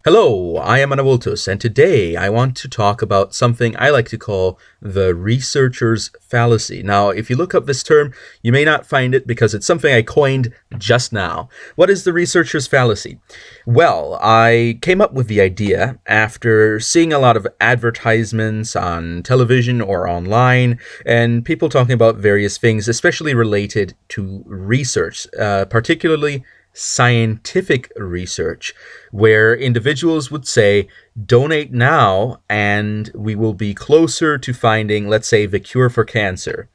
Hello, I am Anawultus, and today I want to talk about something I like to call the researcher's fallacy. Now, if you look up this term, you may not find it because it's something I coined just now. What is the researcher's fallacy? Well, I came up with the idea after seeing a lot of advertisements on television or online, and people talking about various things, especially related to research, particularly scientific research, where individuals would say, donate now and we will be closer to finding, let's say, the cure for cancer.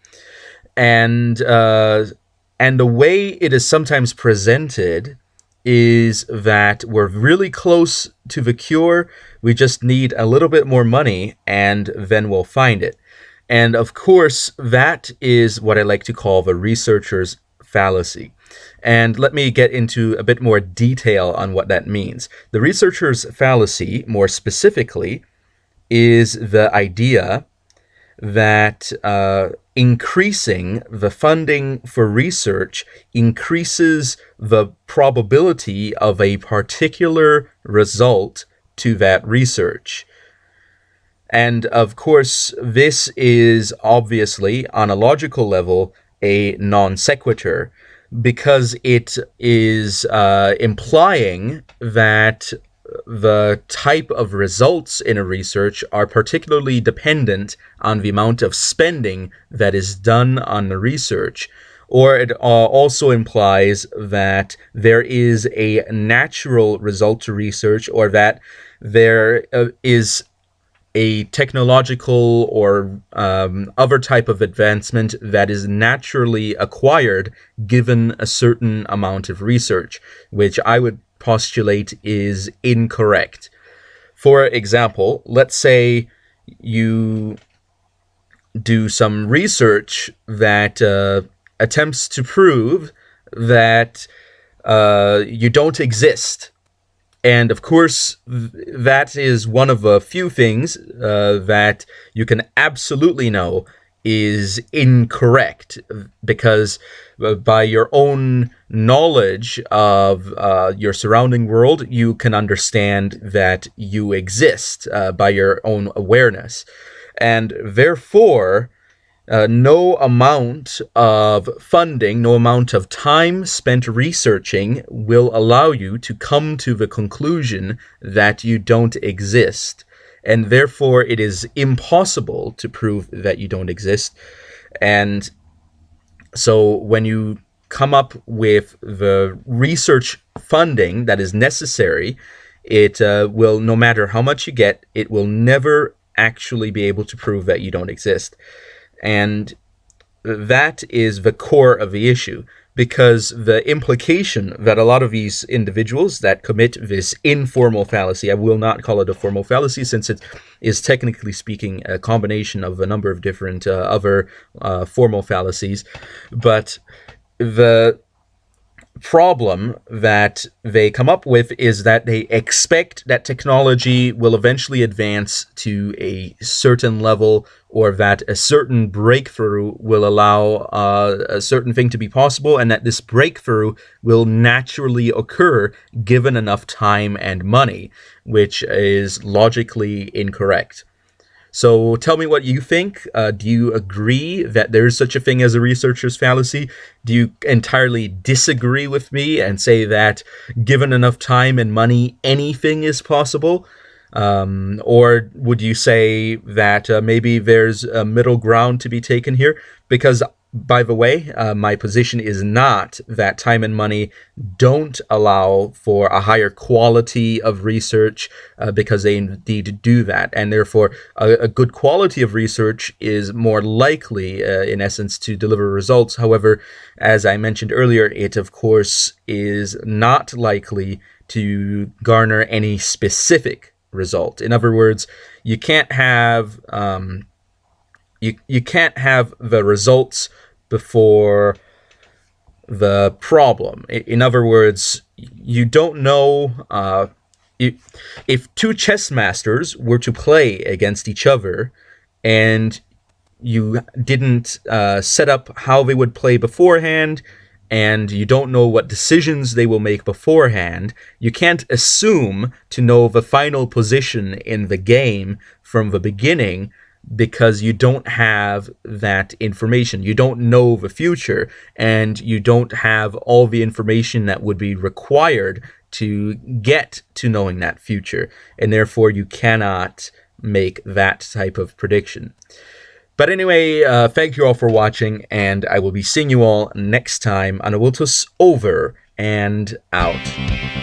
And the way it is sometimes presented is that we're really close to the cure, we just need a little bit more money, and then we'll find it. And of course, that is what I like to call the researcher's fallacy. And let me get into a bit more detail on what that means. The researcher's fallacy, more specifically, is the idea that increasing the funding for research increases the probability of a particular result to that research. And of course, this is obviously, on a logical level, a non sequitur, because it is implying that the type of results in a research are particularly dependent on the amount of spending that is done on the research. Or it also implies that there is a natural result to research, or that there is a technological or other type of advancement that is naturally acquired given a certain amount of research, which I would postulate is incorrect. For example, let's say you do some research that attempts to prove that you don't exist. And of course, that is one of a few things that you can absolutely know is incorrect, because by your own knowledge of your surrounding world, you can understand that you exist by your own awareness. And therefore, no amount of funding, no amount of time spent researching will allow you to come to the conclusion that you don't exist. And therefore, it is impossible to prove that you don't exist. And so when you come up with the research funding that is necessary, it will, no matter how much you get, it will never actually be able to prove that you don't exist. And that is the core of the issue, because the implication that a lot of these individuals that commit this informal fallacy — I will not call it a formal fallacy since it is technically speaking a combination of a number of different other formal fallacies — but the problem that they come up with is that they expect that technology will eventually advance to a certain level, or that a certain breakthrough will allow a certain thing to be possible, and that this breakthrough will naturally occur given enough time and money, which is logically incorrect. So tell me what you think. Do you agree that there is such a thing as a researcher's fallacy? Do you entirely disagree with me and say that given enough time and money, anything is possible? Or would you say that maybe there's a middle ground to be taken here? Because, by the way, my position is not that time and money don't allow for a higher quality of research, because they indeed do that. And therefore, a good quality of research is more likely, in essence, to deliver results. However, as I mentioned earlier, it, of course, is not likely to garner any specific result. In other words, you can't have you can't have the results before the problem. In other words, you don't know if two chess masters were to play against each other and you didn't set up how they would play beforehand, and you don't know what decisions they will make beforehand, you can't assume to know the final position in the game from the beginning, because you don't have that information. You don't know the future, and you don't have all the information that would be required to get to knowing that future, and therefore you cannot make that type of prediction. But anyway, thank you all for watching, and I will be seeing you all next time on Awiltus over and out.